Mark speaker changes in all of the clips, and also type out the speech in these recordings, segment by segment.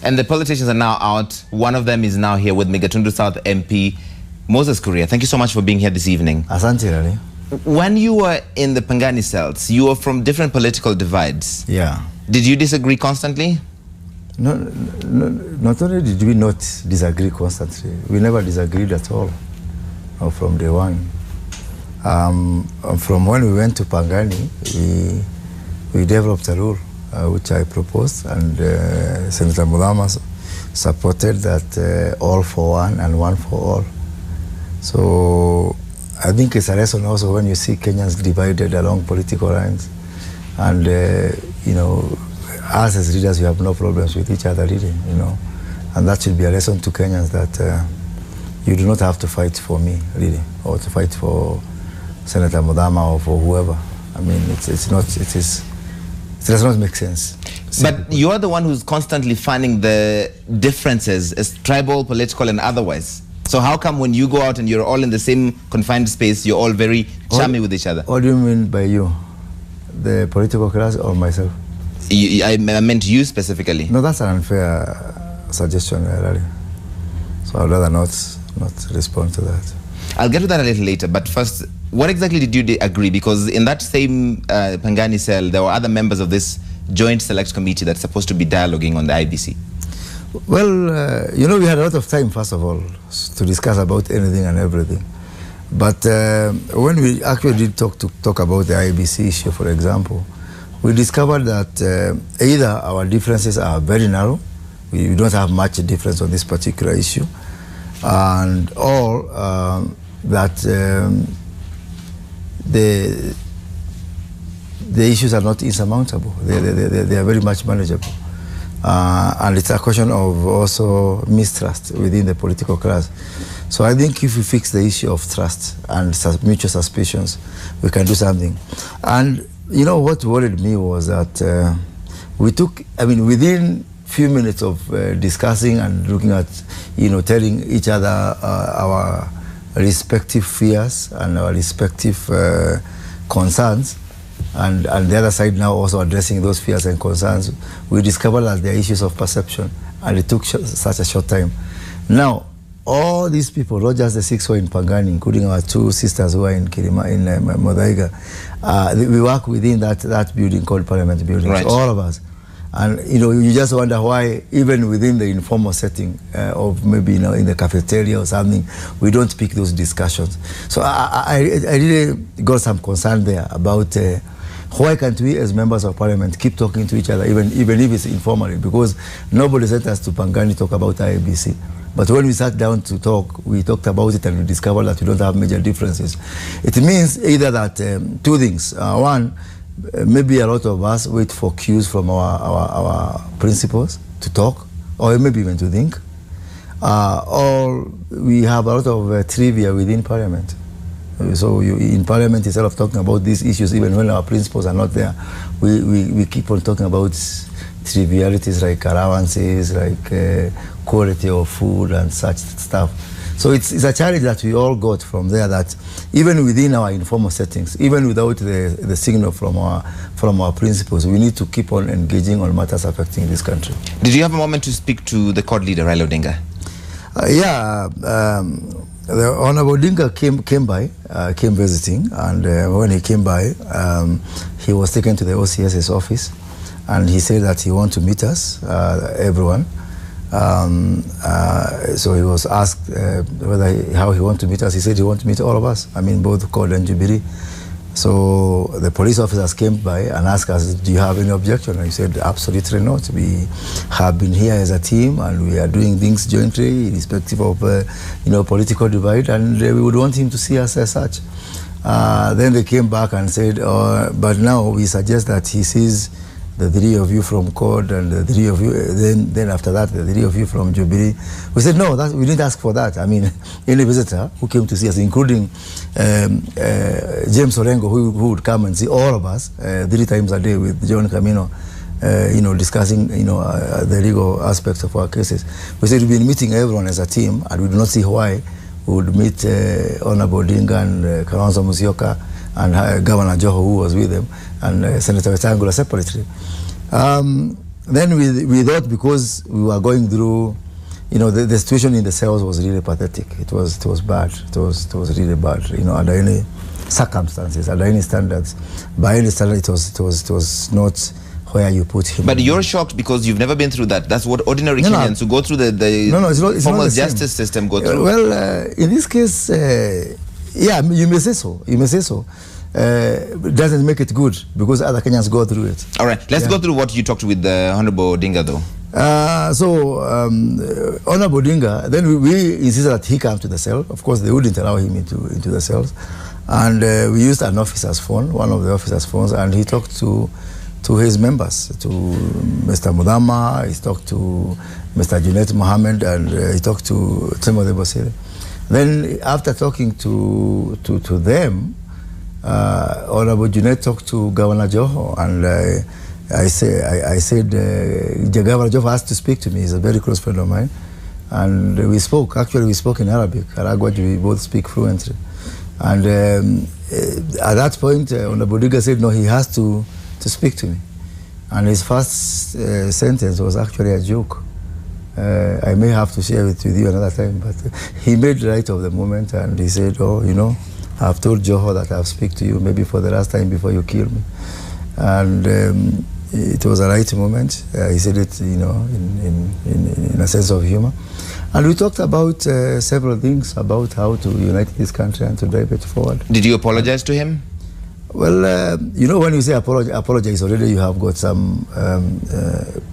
Speaker 1: And the politicians are now out. One of them is now here with me, Gatundu South MP, Moses Kuria. Thank you so much for being here this evening.
Speaker 2: Asante, Rally.
Speaker 1: When you were in the Pangani cells, you were from different political divides.
Speaker 2: Yeah.
Speaker 1: Did you disagree constantly?
Speaker 2: No, not only did we not disagree constantly, we never disagreed at all from day one. From when we went to Pangani, we developed a rule which I proposed, and Senator Madowo supported that all for one and one for all. So I think it's a lesson also when you see Kenyans divided along political lines, and you know, us as leaders, we have no problems with each other, really, you know, and that should be a lesson to Kenyans that you do not have to fight for me, really, or to fight for Senator Madowo or for whoever. I mean, it does not make sense.
Speaker 1: But you're the one who's constantly finding the differences as tribal, political, and otherwise. So how come when you go out and you're all in the same confined space, you're all very chummy with each other?
Speaker 2: What do you mean by you? The political class or myself?
Speaker 1: I meant you specifically.
Speaker 2: No, that's an unfair suggestion, really. So I'd rather not respond to that.
Speaker 1: I'll get to that a little later, but first, what exactly did you agree? Because in that same Pangani cell, there were other members of this joint select committee that's supposed to be dialoguing on the IBC.
Speaker 2: Well, you know, we had a lot of time, first of all, to discuss about anything and everything. But when we actually did talk about the IBC issue, for example, we discovered that either our differences are very narrow, we don't have much difference on this particular issue, and or that the issues are not insurmountable. They are very much manageable. And it's a question of also mistrust within the political class. So I think if we fix the issue of trust and mutual suspicions, we can do something. And you know what worried me was that within few minutes of discussing and looking at, you know, telling each other our respective fears and our respective concerns, and the other side now also addressing those fears and concerns, we discovered that there are issues of perception, and it took such a short time. Now, all these people, not just the 6 who are in Pangani, including our 2 sisters who are in Madowo, we work within that building called Parliament Building, right. So all of us. And you know, you just wonder why, even within the informal setting of maybe, you know, in the cafeteria or something, we don't pick those discussions. So I really got some concern there about why can't we as members of parliament keep talking to each other, even if it's informally, because nobody sent us to Pangani to talk about IBC. But when we sat down to talk, we talked about it and we discovered that we don't have major differences. It means either that 2 things. One, maybe a lot of us wait for cues from our principals to talk, or maybe even to think, or we have a lot of trivia within parliament. So in parliament, instead of talking about these issues, even when our principals are not there, we keep on talking about trivialities like allowances, like quality of food and such stuff. So it's a challenge that we all got from there, that even within our informal settings, even without the signal from our principals, we need to keep on engaging on matters affecting this country.
Speaker 1: Did you have a moment to speak to the court leader, Raila Odinga?
Speaker 2: The Honorable Odinga came visiting, and when he came by, he was taken to the OCS's office, and he said that he wants to meet us, everyone. So he was asked how he wants to meet us. He said he wants to meet all of us, I mean both CORD and Jubilee. So the police officers came by and asked us, do you have any objection? And he said, absolutely not. We have been here as a team and we are doing things jointly, irrespective of you know, political divide, and we would want him to see us as such. Then they came back and said, but now we suggest that he sees the 3 of you from CORD and the 3 of you, then after that, the 3 of you from Jubilee. We said, no, we didn't ask for that. I mean, any visitor who came to see us, including James Orengo, who would come and see all of us 3 times a day with John Camino, you know, discussing, you know, the legal aspects of our cases. We said we've been meeting everyone as a team, and we do not see why we would meet Honorable Odinga and Kalonzo Musyoka and Governor Joho, who was with them, and Senator Wetangula separately. then we thought, because we were going through, the situation in the cells was really pathetic. It was bad. It was really bad. Under any circumstances, under any standards, by any standard, it was not where you put him.
Speaker 1: But you're shocked because you've never been through that. That's what ordinary Kenyans who go through the formal justice system go through.
Speaker 2: Well, in this case, yeah, you may say so. You may say so. It doesn't make it good because other Kenyans go through it.
Speaker 1: All right, let's go through what you talked with the Honorable Odinga, though.
Speaker 2: Honorable Odinga, then we insisted that he come to the cell. Of course, they wouldn't allow him into the cells. And we used an officer's phone, one of the officer's phones, and he talked to his members, to Mr. Mudama, he talked to Mr. Junet Mohammed, and he talked to Timothy Bosire. Then after talking to them, Honorable Junet talked to Governor Joho, and I said, Governor Joho asked to speak to me. He's a very close friend of mine. And we spoke. Actually, we spoke in Arabic. Aragwaj, we both speak fluently. And at that point, Honorable Odinga said, no, he has to speak to me. And his first sentence was actually a joke. I may have to share it with you another time, but he made light of the moment, and he said, oh, I've told Joho that I'll speak to you maybe for the last time before you kill me. And it was a right moment. He said it, in a sense of humor. And we talked about several things about how to unite this country and to drive it forward.
Speaker 1: Did you apologize to him?
Speaker 2: Well, when you say apologize, already you have got some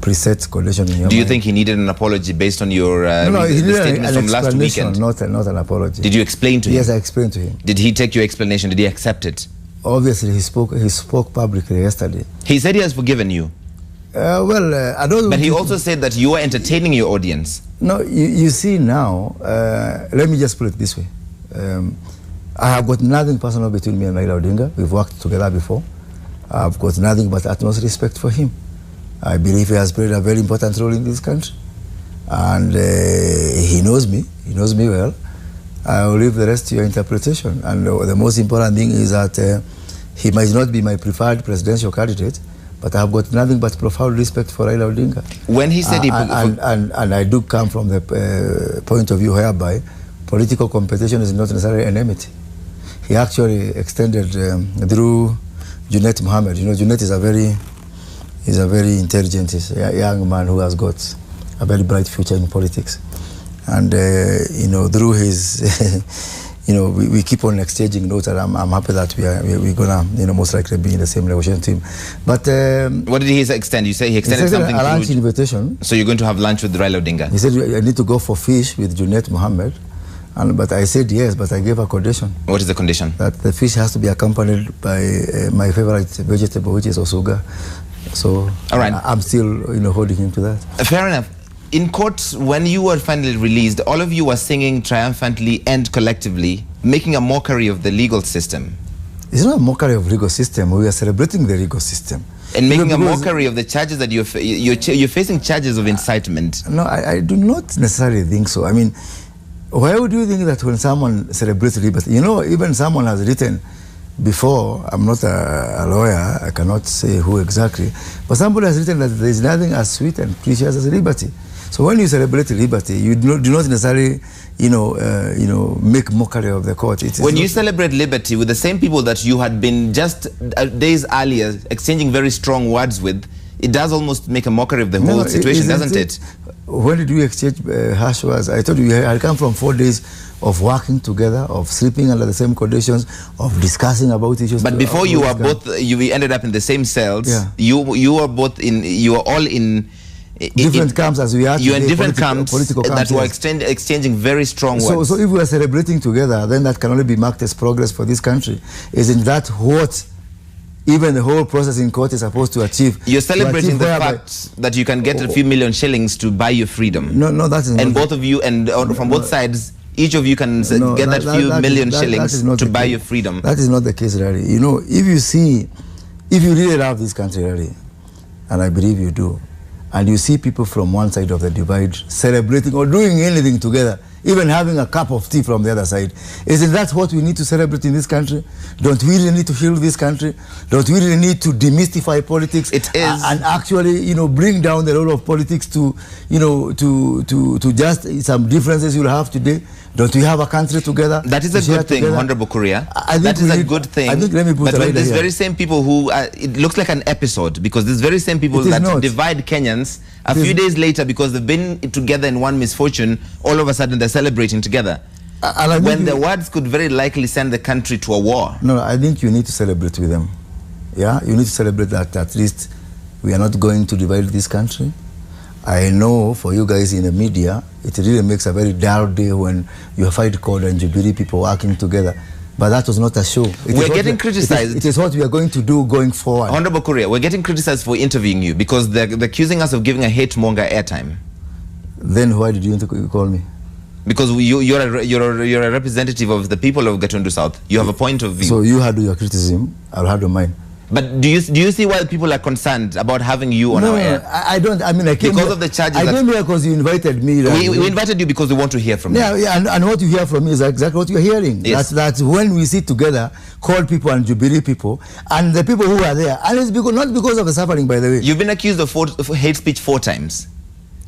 Speaker 2: preset condition in your mind.
Speaker 1: Do you think he needed an apology based on your
Speaker 2: he needed
Speaker 1: statements from last weekend?
Speaker 2: Not an apology.
Speaker 1: Did you explain to him?
Speaker 2: Yes, I explained to him.
Speaker 1: Did he take your explanation? Did he accept it?
Speaker 2: Obviously, he spoke publicly yesterday.
Speaker 1: He said he has forgiven you.
Speaker 2: I don't.
Speaker 1: But he also said that you were entertaining your audience.
Speaker 2: No, you see now. Let me just put it this way. I have got nothing personal between me and Raila Odinga. We've worked together before. I've got nothing but utmost respect for him. I believe he has played a very important role in this country. And he knows me. He knows me well. I will leave the rest to your interpretation. And the most important thing is that he might not be my preferred presidential candidate, but I have got nothing but profound respect for Raila Odinga.
Speaker 1: When he said
Speaker 2: and I do come from the point of view whereby political competition is not necessarily enmity. He actually extended through Junet Mohammed. Junet is a very intelligent young man who has got a very bright future in politics. And through his, we keep on exchanging notes, and I'm happy that we're gonna, most likely be in the same negotiation team. But
Speaker 1: what did he extend? You say he extended something.
Speaker 2: A lunch invitation.
Speaker 1: So you're going to have lunch with Raila Odinga?
Speaker 2: He said I need to go for fish with Junet Mohammed. But I said yes, but I gave a condition.
Speaker 1: What is the condition?
Speaker 2: That the fish has to be accompanied by my favorite vegetable, which is osuga. So
Speaker 1: all right.
Speaker 2: I'm still, holding him to that.
Speaker 1: Fair enough. In court, when you were finally released, all of you were singing triumphantly and collectively, making a mockery of the legal system.
Speaker 2: It's not a mockery of the legal system. We are celebrating the legal system.
Speaker 1: And making a mockery of the charges that you're facing charges of incitement.
Speaker 2: No, I do not necessarily think so. I mean, why would you think that when someone celebrates liberty, even someone has written before, I'm not a lawyer, I cannot say who exactly, but somebody has written that there is nothing as sweet and precious as liberty. So when you celebrate liberty, you do not necessarily, make mockery of the court.
Speaker 1: When you celebrate liberty with the same people that you had been just days earlier exchanging very strong words with, it does almost make a mockery of the whole situation, doesn't it?
Speaker 2: When did we exchange harsh words? I told you, I come from 4 days of working together, of sleeping under the same conditions, of discussing about issues.
Speaker 1: But before you were both, you ended up in the same cells.
Speaker 2: Yeah.
Speaker 1: You were all in
Speaker 2: different camps as we are.
Speaker 1: You were in different camps that were
Speaker 2: yes.
Speaker 1: exchanging very strong words.
Speaker 2: So if we are celebrating together, then that can only be marked as progress for this country. Isn't that what even the whole process in court is supposed to achieve?
Speaker 1: You're celebrating the fact that you can get a few million shillings to buy your freedom.
Speaker 2: No, that is not.
Speaker 1: And both of you, and from both sides, each of you can get that few million shillings to buy your freedom.
Speaker 2: That is not the case, really. If you really love this country, really, and I believe you do, and you see people from one side of the divide celebrating or doing anything together, even having a cup of tea from the other side. Isn't that what we need to celebrate in this country? Don't we really need to heal this country? Don't we really need to demystify politics?
Speaker 1: It is.
Speaker 2: And actually, you know, bring down the role of politics to, you know, to just some differences you'll have today. Don't we have a country together?
Speaker 1: That is a good thing, Honorable Kuria. That is a good thing.
Speaker 2: I think, let me put
Speaker 1: but
Speaker 2: it
Speaker 1: when these
Speaker 2: here.
Speaker 1: very same people who, it looks like an episode, because these very same people that divide Kenyans, a few days later, because they've been together in one misfortune, all of a sudden they're celebrating together. When the words could very likely send the country to a war.
Speaker 2: No, I think you need to celebrate with them. Yeah, you need to celebrate that at least we are not going to divide this country. I know for you guys in the media, it really makes a very dull day when you find CORD and Jubilee people working together. But that was not a show.
Speaker 1: We're getting criticized.
Speaker 2: It is what we are going to do going forward.
Speaker 1: Honorable Kuria, we're getting criticized for interviewing you because they're accusing us of giving a hate monger airtime.
Speaker 2: Then why did you call me?
Speaker 1: Because you're a representative of the people of Gatundu South. You have a point of view.
Speaker 2: So you had your criticism, I'll have mine.
Speaker 1: But do you see why people are concerned about having you on our air?
Speaker 2: I don't. I mean, I came
Speaker 1: because
Speaker 2: here,
Speaker 1: of the charges.
Speaker 2: I came here because you invited me.
Speaker 1: We invited you because we want to hear from you.
Speaker 2: Yeah, and what you hear from me is exactly what you're hearing.
Speaker 1: Yes.
Speaker 2: That's when we sit together, CORD people and Jubilee people, and the people who are there. And it's because, not because of the suffering, by the way.
Speaker 1: You've been accused of hate speech 4 times.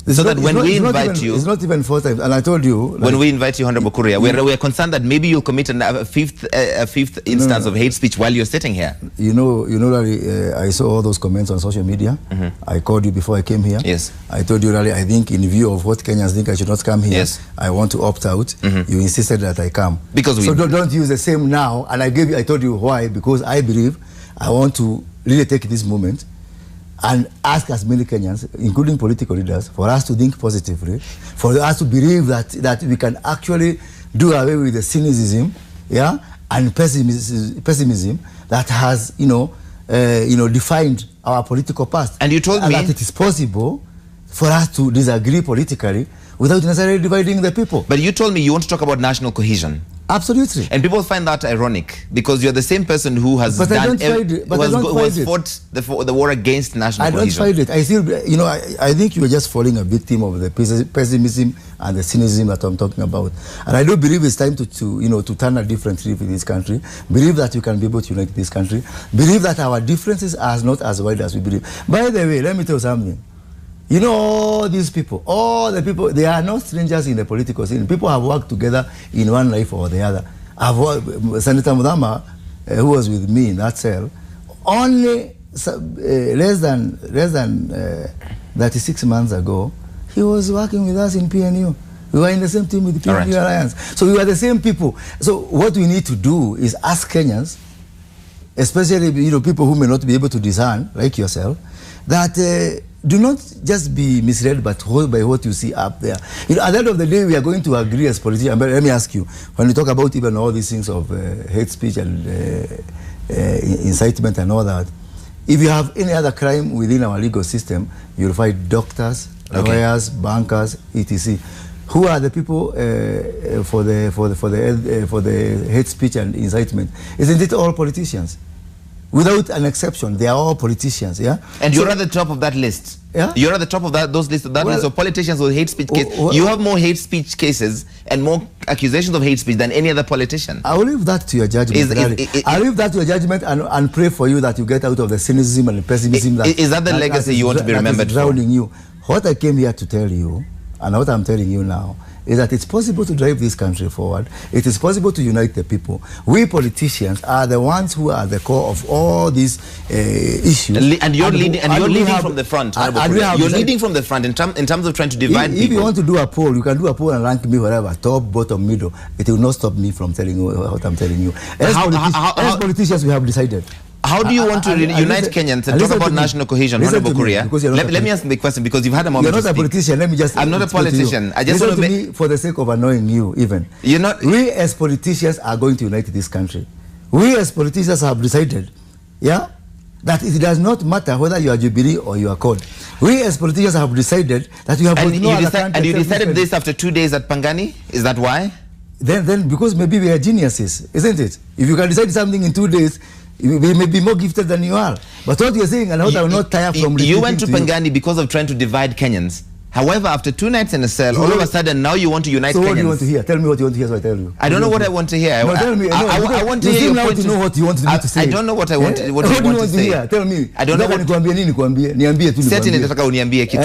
Speaker 1: So that when we invite you...
Speaker 2: It's not even 4 times, and I told you...
Speaker 1: When we invite you, Honorable Kuria, we're concerned that maybe you'll commit a fifth instance of hate speech while you're sitting here.
Speaker 2: You know that I saw all those comments on social media. I called you before I came here.
Speaker 1: Yes.
Speaker 2: I told you, really, I think in view of what Kenyans think I should not come here,
Speaker 1: yes,
Speaker 2: I want to opt out. You insisted that I come.
Speaker 1: Because
Speaker 2: so don't use the same now, and I told you why, because I believe I want to really take this moment and ask as many Kenyans, including political leaders, for us to think positively, for us to believe that we can actually do away with the cynicism, yeah, and pessimism that has, defined our political past.
Speaker 1: And you told me
Speaker 2: that it is possible for us to disagree politically without necessarily dividing the people.
Speaker 1: But you told me you want to talk about national cohesion.
Speaker 2: Absolutely.
Speaker 1: And people find that ironic because you're the same person who has fought the war against national cohesion.
Speaker 2: I don't find it. I still, I think you are just falling a victim of the pessimism and the cynicism that I'm talking about. And I do believe it's time to turn a different leaf in this country. Believe that you can be able to unite this country. Believe that our differences are not as wide as we believe. By the way, let me tell you something. You know, all these people, all the people, they are not strangers in the political scene. People have worked together in one life or the other. Senator Mudama, who was with me in that cell, only less than 36 months ago, he was working with us in PNU. We were in the same team with the PNU Alliance. So we were the same people. So what we need to do is ask Kenyans, especially people who may not be able to discern, like yourself, that do not just be misled by what you see up there. At the end of the day, we are going to agree as politicians. But let me ask you, when we talk about even all these things of hate speech and incitement and all that, if you have any other crime within our legal system, you'll find doctors, lawyers, bankers, etc. Who are the people for the hate speech and incitement? Isn't it all politicians? Without an exception, they are all politicians, yeah?
Speaker 1: And you're at the top of that list.
Speaker 2: Yeah?
Speaker 1: You're at the top of those list of politicians with hate speech cases. You have more hate speech cases and more accusations of hate speech than any other politician.
Speaker 2: I will leave that to your judgment. I'll leave that to your judgment and pray for you that you get out of the cynicism and the pessimism.
Speaker 1: Is that the legacy you want to be remembered for?
Speaker 2: Drowning you. What I came here to tell you, and what I'm telling you now, is that it's possible to drive this country forward. It is possible to unite the people. We politicians are the ones who are the core of all these issues.
Speaker 1: And you're leading from the front. You're leading from the front in terms of trying to divide people.
Speaker 2: If you want to do a poll, you can do a poll and rank me wherever, top, bottom, middle. It will not stop me from telling you what I'm telling you. As politicians, we have decided.
Speaker 1: How do you want to unite Kenyans and talk about national cohesion, Honorable Kuria? Let me ask the question because you've had a moment to speak.
Speaker 2: You're not a politician. Let me just.
Speaker 1: I'm not a politician. I just want to
Speaker 2: me for the sake of annoying you. Even
Speaker 1: you're not.
Speaker 2: We as politicians are going to unite this country. We as politicians have decided, yeah, that it does not matter whether you are Jubilee or you are CORD. We as politicians have decided that you have no other country.
Speaker 1: And you decided this after 2 days at Pangani. Is that why?
Speaker 2: Then because maybe we are geniuses, isn't it? If you can decide something in 2 days. We may be more gifted than you are. But what you're saying, and what I will not tire from repeating.
Speaker 1: You went to Pangani because of trying to divide Kenyans. However, after 2 nights in a cell, all of a sudden now you want to unite Kenyans.
Speaker 2: So what do you want to hear? Tell me what you want to hear, so I tell you.
Speaker 1: I don't know what I want to hear.
Speaker 2: No, tell me. No,
Speaker 1: I want to hear your point.
Speaker 2: To know what you want me to say.
Speaker 1: I don't know what I want. What do you want to say?
Speaker 2: Tell me.
Speaker 1: I don't know what.
Speaker 2: Niambie tu.
Speaker 1: Certainly nataka uniambie kitu.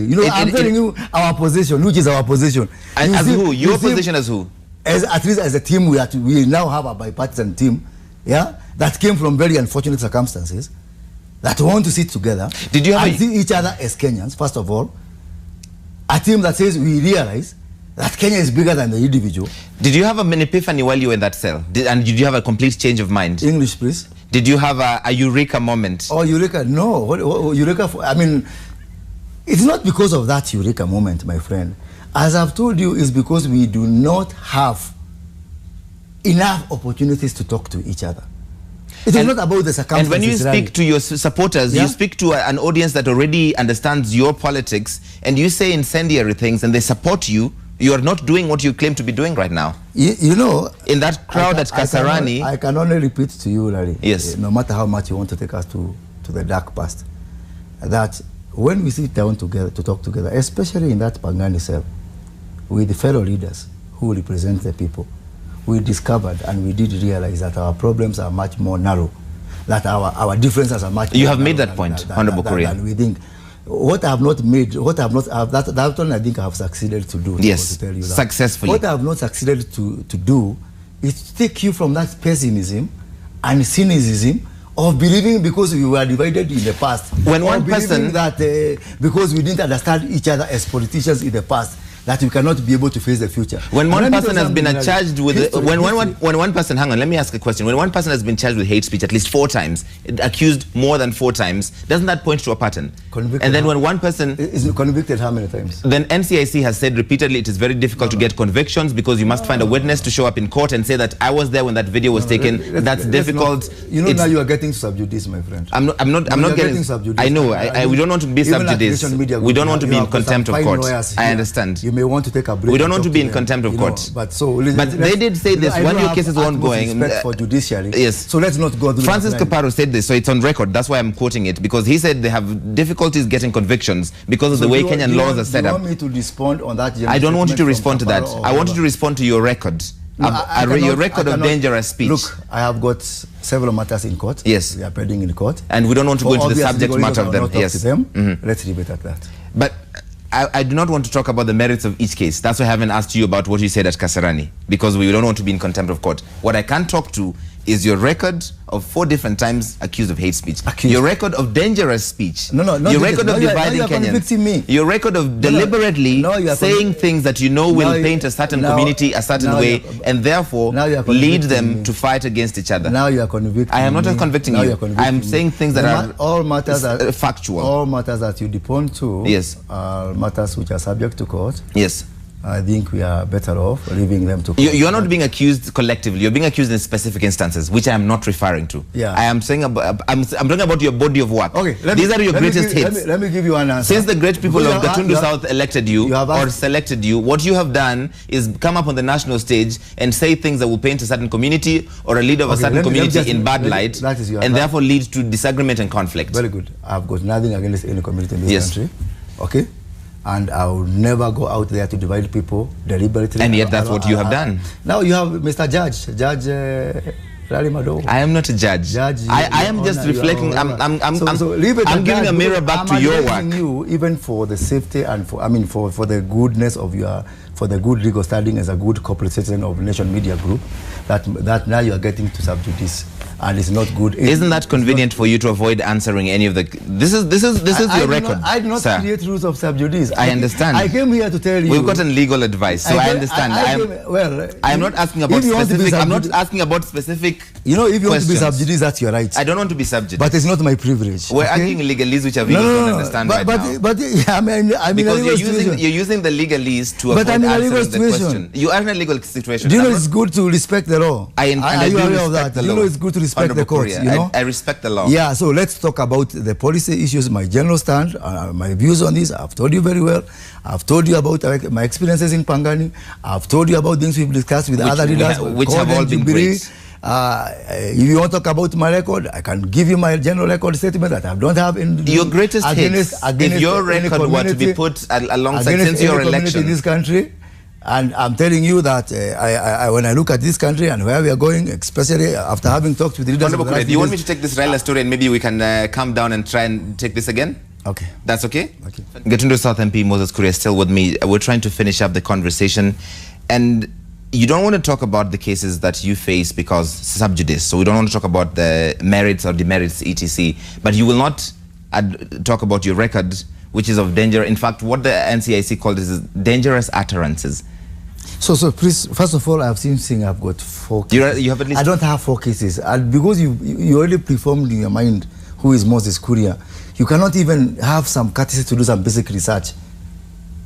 Speaker 2: You know, I'm telling you our position, which is our position.
Speaker 1: As who? Your position as who?
Speaker 2: As at least as a team, we now have a bipartisan team, yeah, that came from very unfortunate circumstances, that want to sit together.
Speaker 1: Did you have
Speaker 2: and see each other as Kenyans, first of all? A team that says we realize that Kenya is bigger than the individual.
Speaker 1: Did you have an epiphany while you were in that cell? And did you have a complete change of mind?
Speaker 2: English, please.
Speaker 1: Did you have a eureka moment?
Speaker 2: Oh, eureka? No. What eureka? I mean, it's not because of that eureka moment, my friend. As I've told you, it's because we do not have enough opportunities to talk to each other. It is not about the circumstances.
Speaker 1: And when you speak to your supporters, you speak to an audience that already understands your politics, and you say incendiary things, and they support you. You are not doing what you claim to be doing right now.
Speaker 2: You know,
Speaker 1: in that crowd at Kasarani.
Speaker 2: I can only repeat to you, Larry.
Speaker 1: Yes.
Speaker 2: No matter how much you want to take us to the dark past, that when we sit down together to talk together, especially in that Pangani cell, with the fellow leaders who represent the people, we discovered and we did realize that our problems are much more narrow, that our differences are much more narrow.
Speaker 1: You have made that point, Honorable Kuria.
Speaker 2: And we think, what I have not made, that one I think I have succeeded to do.
Speaker 1: Yes,
Speaker 2: to tell you that.
Speaker 1: Successfully.
Speaker 2: What I have not succeeded to do is to take you from that pessimism and cynicism of believing because we were divided in the past.
Speaker 1: When one person...
Speaker 2: that because we didn't understand each other as politicians in the past, that we cannot be able to face the future.
Speaker 1: When one person has been charged with when one person, hang on, let me ask a question. When one person has been charged with hate speech at least 4 times, accused more than 4 times, doesn't that point to a pattern?
Speaker 2: Convicted.
Speaker 1: And then when one person
Speaker 2: is convicted how many times?
Speaker 1: Then NCIC has said repeatedly it is very difficult to get convictions because you must find a witness to show up in court and say that I was there when that video was taken. That's difficult.
Speaker 2: Not, now you are getting sub judice, my friend.
Speaker 1: I'm not getting sub judice. I know. We don't want to be sub judice. We don't want to be in contempt of court. I understand.
Speaker 2: You may want to take a break.
Speaker 1: We don't want to be in contempt of court.
Speaker 2: But
Speaker 1: they did say this when your cases were ongoing.
Speaker 2: Respect for judiciary.
Speaker 1: Yes.
Speaker 2: So let's not go through.
Speaker 1: Francis Kaparo said this, so it's on record. That's why I'm quoting it, because he said they have difficulties getting convictions because of the way Kenyan laws are set up.
Speaker 2: Do you want me to respond on that?
Speaker 1: I don't want you to respond to that. I want you to respond to your record. Your record of dangerous speech.
Speaker 2: Look, I have got several matters in court.
Speaker 1: Yes.
Speaker 2: They are pending in court.
Speaker 1: And we don't want to go into the subject matter of them. Yes.
Speaker 2: Let's leave it at that.
Speaker 1: But I do not want to talk about the merits of each case. That's why I haven't asked you about what you said at Kasarani, because we don't want to be in contempt of court. What I can talk to is your record of 4 different times accused of hate speech. Your record of dangerous speech.
Speaker 2: Your
Speaker 1: record of dividing Kenyans. Your record of deliberately saying things that you know will paint a certain community a certain way and therefore lead them to fight against each other.
Speaker 2: Now you are convicting
Speaker 1: I am not convicting you. I am saying things that are
Speaker 2: all matters that
Speaker 1: factual.
Speaker 2: All matters that you depend to are matters which are subject to court.
Speaker 1: Yes.
Speaker 2: I think we are better off leaving them to court.
Speaker 1: You're not being accused collectively. You're being accused in specific instances, which I am not referring to.
Speaker 2: Yeah.
Speaker 1: I am saying I'm talking about your body of work.
Speaker 2: Okay.
Speaker 1: These are your greatest hits.
Speaker 2: Let me give you an answer.
Speaker 1: Since the great people of Gatundu South elected you or selected you, what you have done is come up on the national stage and say things that will paint a certain community or a leader of a certain community in bad light, and therefore lead to disagreement and conflict.
Speaker 2: Very good. I've got nothing against any community in this country. Okay. And I will never go out there to divide people deliberately.
Speaker 1: And yet that's what you have done.
Speaker 2: Now you have Mr. Judge Madowo.
Speaker 1: I am not a judge. I am just reflecting. I'm giving a mirror back to your work.
Speaker 2: You, even for the safety and for the goodness of for the good legal standing as a good corporate citizen of Nation Media Group, that now you are getting to sub judice. And it's not good.
Speaker 1: Isn't that convenient for you to avoid answering any of the... This is your record,
Speaker 2: I do not create rules of sub judice.
Speaker 1: I understand.
Speaker 2: I came here to tell you...
Speaker 1: We've gotten legal advice, so I understand. I'm not asking about specific... I'm not asking about specific
Speaker 2: if you want to be sub judice, that's your right.
Speaker 1: I don't want to be sub judice.
Speaker 2: But it's not my privilege.
Speaker 1: We're arguing legalese, which I really don't understand right now.
Speaker 2: But
Speaker 1: because you're using the legalese to avoid answering the question. You are in a legal situation.
Speaker 2: Do you know it's good to respect the law?
Speaker 1: I do respect the law.
Speaker 2: You know it's good to respect the courts,
Speaker 1: I respect the law.
Speaker 2: Yeah, so let's talk about the policy issues, my general stand, my views on this. I've told you very well. I've told you about my experiences in Pangani. I've told you about things we've discussed with other leaders.
Speaker 1: Which have all been great.
Speaker 2: If you want to talk about my record, I can give you my general record statement that I don't have in
Speaker 1: your greatest hits. If your record were to be put alongside, since your election
Speaker 2: in this country, and I'm telling you that when I look at this country and where we are going, especially after having talked with the leaders,
Speaker 1: do you want me to take this Raila story and maybe we can come down and try and take this again?
Speaker 2: Okay.
Speaker 1: That's okay?
Speaker 2: Okay.
Speaker 1: Gatundu South MP Moses Kuria still with me. We're trying to finish up the conversation. And you don't want to talk about the cases that you face because sub judice. So we don't want to talk about the merits or demerits, etc. But you will not talk about your record, which is of danger. In fact, what the NCIC called is dangerous utterances.
Speaker 2: So please, first of all, I've seen I've got 4 cases.
Speaker 1: You have at least...
Speaker 2: I don't have 4 cases. And because you already preformed in your mind who is Moses Kuria, you cannot even have some courtesy to do some basic research.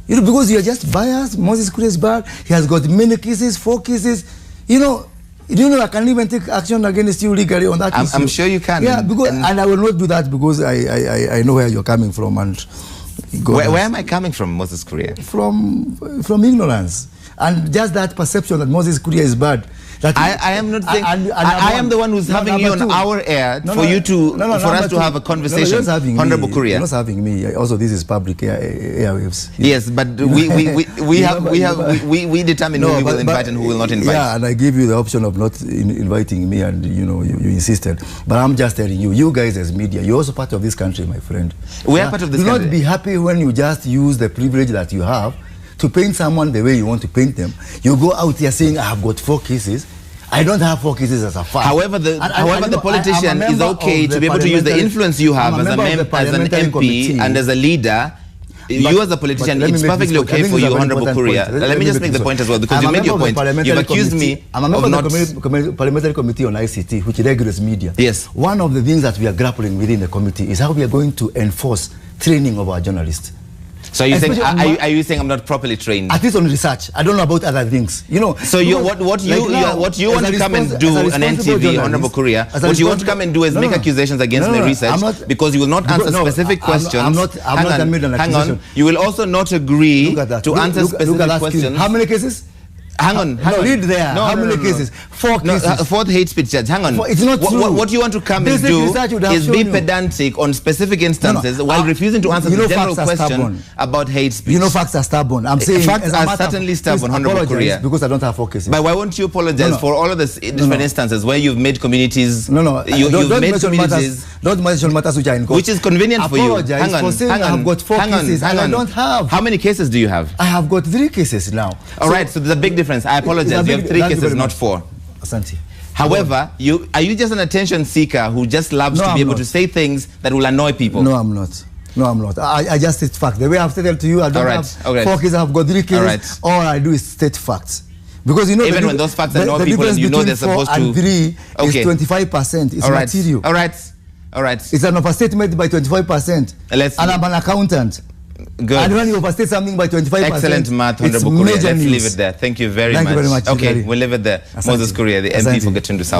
Speaker 2: You know, because you're just biased. Moses Kuria is bad. He has got many cases, 4 cases. You know, I can even take action against you legally on that issue.
Speaker 1: I'm sure you can.
Speaker 2: Yeah, because, and I will not do that because I know where you're coming from. And
Speaker 1: where am I coming from, Moses Kuria?
Speaker 2: From ignorance. And just that perception that Moses Kuria is bad. That
Speaker 1: I am not saying... I am the one who's having you on our air for us to have a conversation. Honorable Kuria.
Speaker 2: You're not having me. Also, this is public airwaves.
Speaker 1: Yes, but we determine who we will invite and who will not invite.
Speaker 2: Yeah, and I give you the option of not inviting me, and you insisted. But I'm just telling you, you guys as media, you're also part of this country, my friend.
Speaker 1: We are part of this country.
Speaker 2: Do not be happy when you just use the privilege that you have to paint someone the way you want to paint them. You go out here saying, I have got 4 cases. I don't have 4 cases as a fact.
Speaker 1: However, the politician is okay to be able to use the influence you have as an MP and as a leader. You as a politician, it's perfectly okay for you, Honorable Kuria. Let me just make the point as well, because you made your point. You've accused me
Speaker 2: of not... I'm a member of the Parliamentary Committee on ICT, which regulates media.
Speaker 1: Yes.
Speaker 2: One of the things that we are grappling within the committee is how we are going to enforce training of our journalists.
Speaker 1: So are you saying I'm not properly trained?
Speaker 2: At least on research. I don't know about other things. You know.
Speaker 1: So what you want to come and do on NTV, Honorable Kuria, what you want to come and do is make accusations against my research because you will not answer specific questions. Hang on. You will also not agree to answer specific questions.
Speaker 2: How many cases?
Speaker 1: Hang on.
Speaker 2: Read there. How many cases? 4 cases.
Speaker 1: 4th hate speech judge. Hang on.
Speaker 2: It's not true.
Speaker 1: What you want to come and do is be pedantic on specific instances while refusing to answer the general question about hate speech.
Speaker 2: You know, facts are stubborn. I'm saying
Speaker 1: facts are certainly stubborn, Honorable Kuria.
Speaker 2: Because I don't have 4 cases.
Speaker 1: But why won't you apologize for all of the different instances where you've made communities?
Speaker 2: You've made communities. Don't mention matters which are in court.
Speaker 1: Which is convenient for you.
Speaker 2: Hang on. I have got 4 cases and I don't have.
Speaker 1: How many cases do you have?
Speaker 2: I have got 3 cases now.
Speaker 1: All right. So there's a big difference. I apologize. You have 3 cases, not 4.
Speaker 2: Asante.
Speaker 1: However, are you just an attention seeker who just loves to be able to say things that will annoy people?
Speaker 2: No, I'm not. No, I'm not. I just state facts. The way I've stated to you, I don't have 4 cases. I've got 3 cases. All I do is state facts. Because you know,
Speaker 1: even when those facts annoy people, and you know they're supposed to. 4 and 3 is 25%. It's material. All right.
Speaker 2: It's an overstatement by 25%. And I'm an accountant.
Speaker 1: Good.
Speaker 2: And when you overstate something by 25%,
Speaker 1: excellent math, Honorable Kuria. Let's leave it there. Thank you very much.
Speaker 2: Thank you very much.
Speaker 1: Okay, we'll leave it there. Moses Kuria, the MP for Gatundu South.